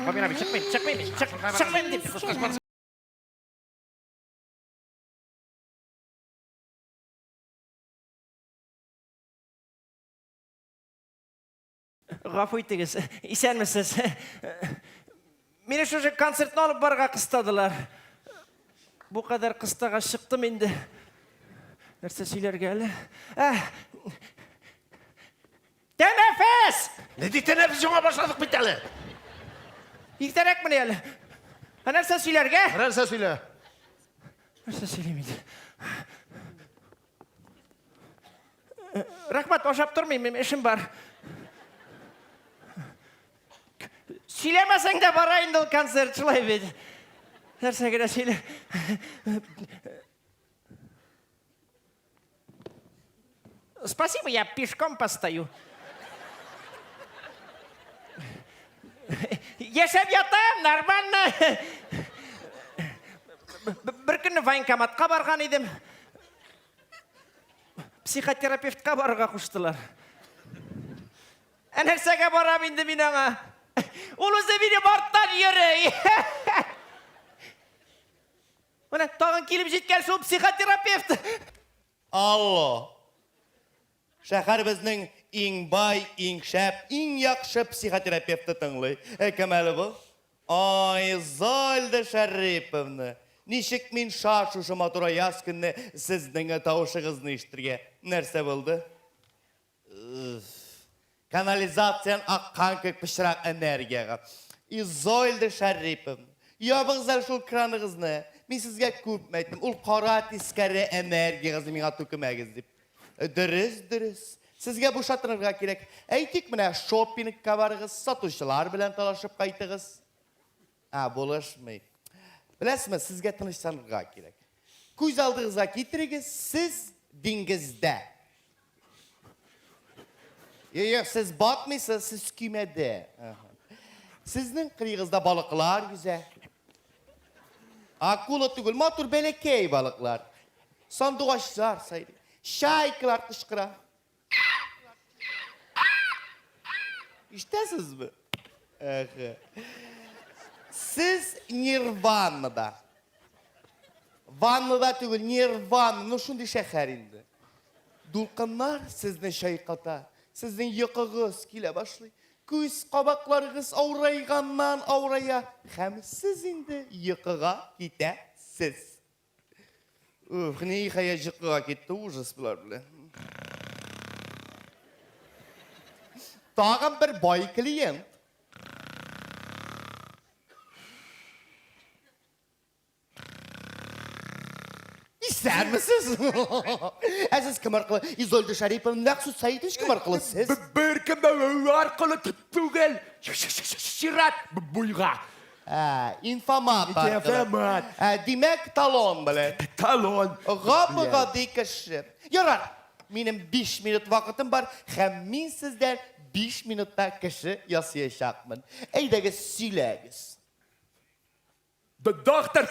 Pamir abi çıkmayın deyip. Gafı ettiniz. İsen misiniz? Meni şu konsertini alıp barga kıstadılar. Bu kadar kıstaga çıktım indi. Nerse söyler geldi. Teneffüs! Ne diye televizyona başladık biteli? İlterek mi ne? Nerse söyler gel? Neresi söyle? Nerse söyleyeyim indi. Rahmat boşap durmayayım, benim işim var. Söylemesen de barayın da konser çılayıver. Nerse göre söyle. Спасибо, я пешком постою. Yaşab yatayım, нормально. Bir gün военкоматқа барған едім. Psixoterapevtқа баруға қоштылар. Нәрсеге барам енді мен аңа. Ол өзі мені борттан үйірей. Мына тағын келіп жеткен сол psixoterapevt. Allah. Şəhər bizning eng boy, eng shap, eng yaxshi psixoterapevtni tinglaydi. Kamali bu. Zalda Sharipovni. Nishik men shashu motora yaskinni sizning tavushingizni eshittirgan. Narsa bo'ldi? Kanalizatsiyan aqqan ko'k pishroq energiyaga. Zalda Sharipovni. Yopingizlar shu kraningizni. Men sizga ko'p aytdim. Ul qora teskari energiyangizni menga to'kimagingiz deb. Dürüst. Sizge bu şatırınızga gerek. Eytik mi ne? Shopping kavarınız, satışçılar bilen talaşıp kaytığız. Bulaşmayın. Bilesme, sizge tanışsanızga gerek. Kuyuz aldığınızga getiriniz, siz dingizde. Yok, siz batmıyorsunuz, siz kümede. Sizin kıyığızda balıklar güzel. Akula tügül, matur belekey balıklar. Sandıgaçlar saydı. Şaykılar kışkıra. İştesiz mi? Siz Nirvana'da. Vanlı'da tügül Nirvana'nın şundi şehirinde. Dulkanlar sizden şaykata. Sizden yıkığız kile başlayı. Göz kabaklarınız avraygandan avraya. Hem siz indi yıkığa gidesiz. Ne yıkayacıklığa gitti, ужас bular bile. Tağım bir boy klient. İster misiniz? Siz kim arkalı? İzolda Şaripov'un naksu sayıdış kim arkalı siz? Bir kim arkalı tügel. Şirat buyga. İnfamat arkalı. İnfamat. Demek talon bile. Talon. Kapıga dikişir. Yarar. Benim 5 minut vakitim var. Hem ben sizden 5 minutta kişi yaşayacakmın. Eydegi söyleyiz. Doktor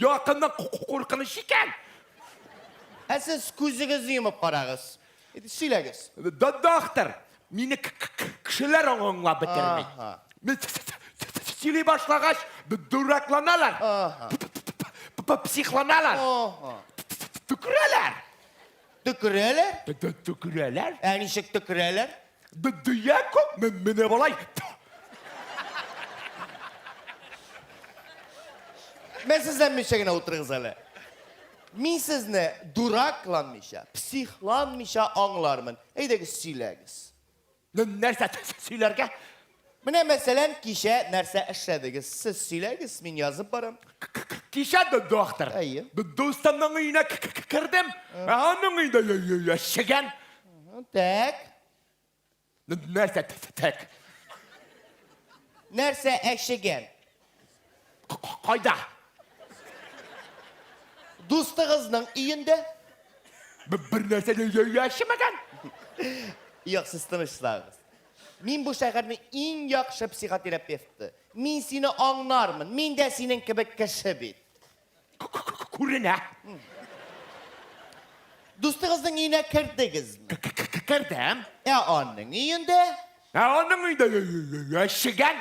yakından korkunç iken. Siz gözünüzü yumup karağız. Söyleyiz. Doktor, meni kişiler onunla bitirmek. Söyley başlagaç duraklanalar. Psiklanalar. Tüküreler. Tüküreler? Tüküreler. Nişik tüküreler? Dünya kok mene balay. Ben sizden bir şeyine oturunuz hele. Ben sizne duraklanmışa, psihlanmışa anlarmın. Eydeki söyleyiz. Nerse söylerken? Mine mesela kişe nerse eşlediğiniz. Siz söyleyiz, ben yazıp varım. Kişe de doktor. İyi. Dostumdan yine kırdım. Onun yine yaşayan. Tek. Nerse tek. Nerse eşegen. Kayda. Dostunuzun iyinde. Bir nerse yaşamagan. Yok, siz tanışsınız. Ben bu şehrin en yakışı psikoterapevti. Ben seni anlarım. Ben de senin gibi kişi bit. Kuruna. Dostunuzun iyine kırdınız mı? Kırdım. Onun iyinde. Onun yine yaşayan.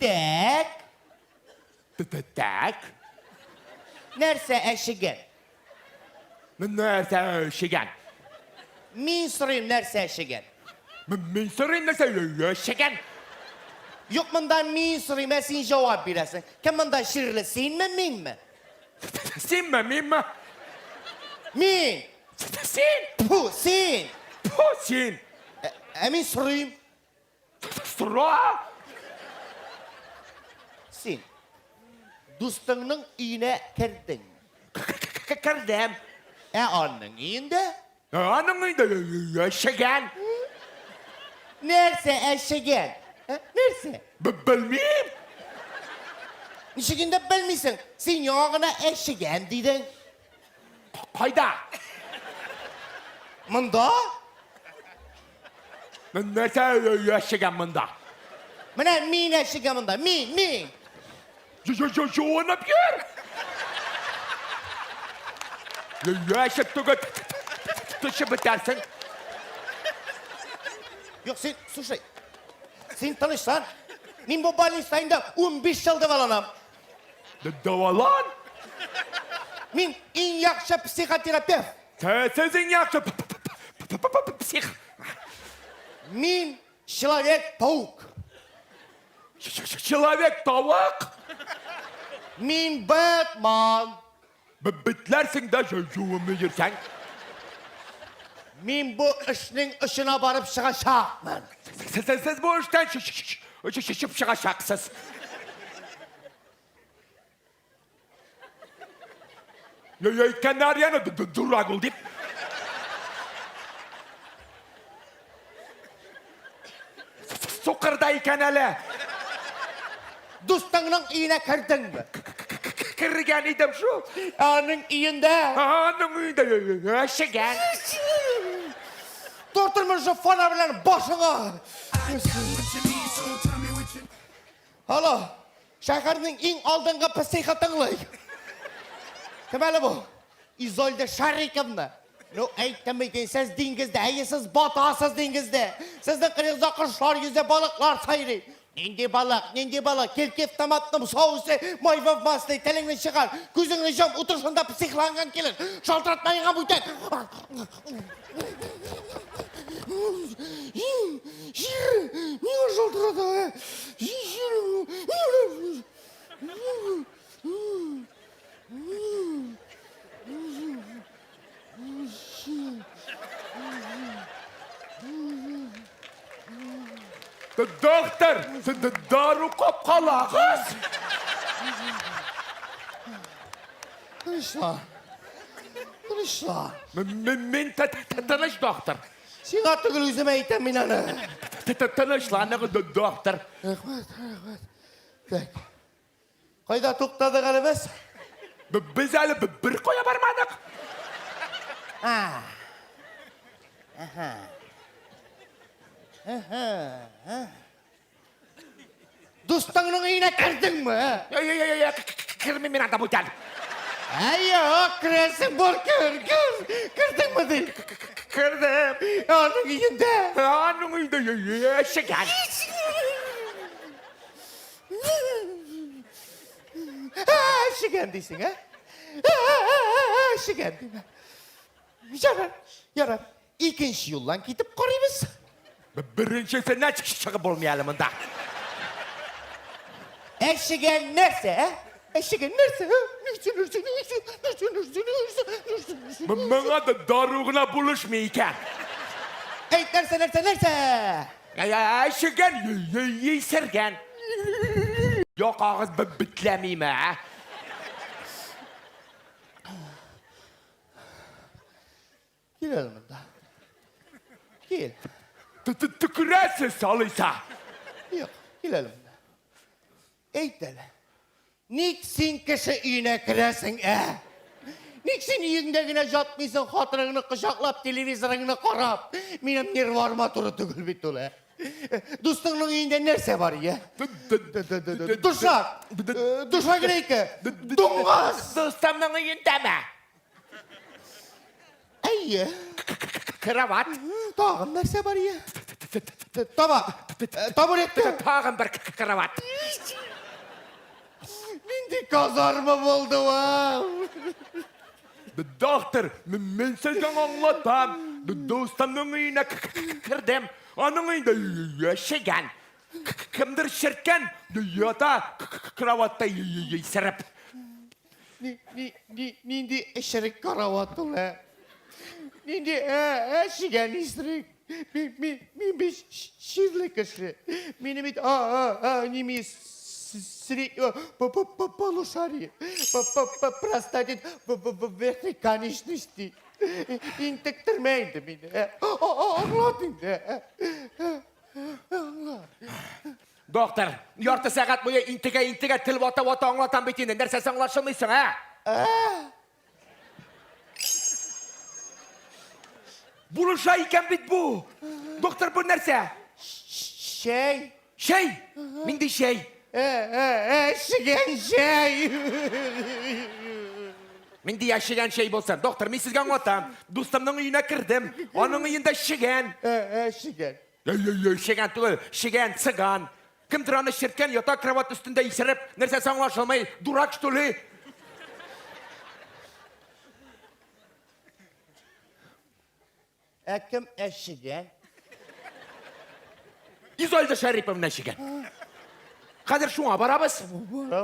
Tak. Tak. Nerse eşigen? Nerede şegen? Min sorayım nerse eşigen? Min sorayım nerede şegen? Yok bundan min sorayım sen cevap veresin. Kim bundan şirli sin mi min mi? Sin mi min mi? Min. Sin. Puh sin. Pusin. Emin sorayım. Sıra. Sin. Dostunun iğne kirdin. Kırdım. Anın iyinde. Anımıydı şegen. Nerse eşigen? Nerse? Bilmeyeyim. Nişiginde bilmişsin. Sen yağına eşigen dedin. Hayda. Mında? Nerede şegen bunda? Mına min eşigen mında. Min. Şu ne yapıyor? Yaşıp tuğut. Tuşu bitersin. Yok sen слушай. Sen tanışsan. Min bu Balinsay'da 15 yılda valanam. Davalan. Min en yakşı psikoterapeut. Sizin yakşı psih. Min человек паук. Человек tavuk. Min Batman. Bitlersin de çocuğumu yürsen. Min bu işinin ışına barıp çıkacakmın. Siz bu işten çıkacaksınız. Kanarya'nı duragul deyip. Sokırdayken hele. Dostunun iğne kırdın mı? Kırgen idim şu. Anın iyinde. Anımıydı şegen. Durdurmuş şu fanabilerin başına. Alo. Şehirinin en aldığınca psikotınlı. Kemeli bu? İzolde şarikimde. No eğitimiydi. Siz dingizde. Siz batasız dingizde. Sizin kırıkza kuşlar yüze balıklar sayırı. Nindi balık. Kelkef tamattım soğusu. Mayvaf maslı telini çıkar. Gözünü cam oturuşunda psiklangan gelir. Şaltıratmayın ha bu tek. Niye şaltıradı? Doktor, daru kopkala kız. Kılıçlar. Min tanış doktor. Sen artık yüzüme eğitim inanı. Tanış lan doktor. Rahmet. Peki. Kayda tokladık elimiz. Biz hele bir koya varmadık. Dostunun iğne kırdın mı? Kırmı adam bu gel. Yok, kırsın bol kır. Kırdın mı değil? Kırdım. Anın iyinde. Anımıydı şegen. Şigendiysin ha? Şigendim. Yarar. İkinci yoldan gidip koruyuz. Birincisinden çıkıp olmayalım da. Eşigen nerse? Eşigen nerse? Bana da daruğuna buluşmayken. Ey nerse? Şegen yiysergen. Yok ağız bitlemeyim ha. Gel elimde. Gel. Tükürersin salıysa. Yok, gel elimde. Ey deli. Niksin kişi iğne kırarsın Niksin iğindegine jatmıysın, hatırını kışaklap, televizorunu karap. Benim nirvarma turu tügül bit ula. Dostunun iğinde nerse var ya? Duşak neyke? Dungas! Dostumdan yiyinde mi? Ey Kravat. Tağın nerse var ya? Tabak. Taburette. Tağın bir kravat. Nindi kazarma buldu va. Доктор, мен sizden anlatam. Dostumның үйіне кірдім. Оның үйінде yaşayan. Kimdir şirken, yata kravatta yisirip. Nindi eşerik karavatı la. Nindi eşigen isrik. Mi bir şirli kışı. Benim it nimi полушарие, простатит верхней конечности. Интектормейді мені. Anladın da. Доктор, ярты сағат бойы интиге тіл вата аңлатам бетінде. Нәрсесі аңлашылмайсың, Бұл шай екен бит бұл. Доктор, бұл нәрсе? Şey. Шай? Менде шай. Eşigen şey. Менде yaşayan şey болсын. Доктор, мен сізге аңлатам. Достымның үйіне кірдім. Оның үйінде шеген. Eşigen. Шеген түгіл, шеген, цыган. Кім тұраны шерткен, ята кроват үстінде есіріп, нәрсесі аңлашылмай, дурак, что ли? Kim eşigen? İzolda Şeripovna şegen. Қазір шуңа барабыз.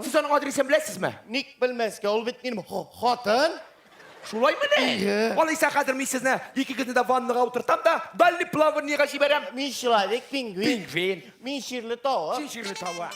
Сіз оның адресін білесіз ме? Ник bilmezke, ol bitmenim хатын. Шулай міне? Олайса қазір мен сізні екі күнде ванныға отыртам да, дальный плаванияға жіберем. Min şiladik pingvin. Пингвин. Min şirli tava. Шешірлі тауа.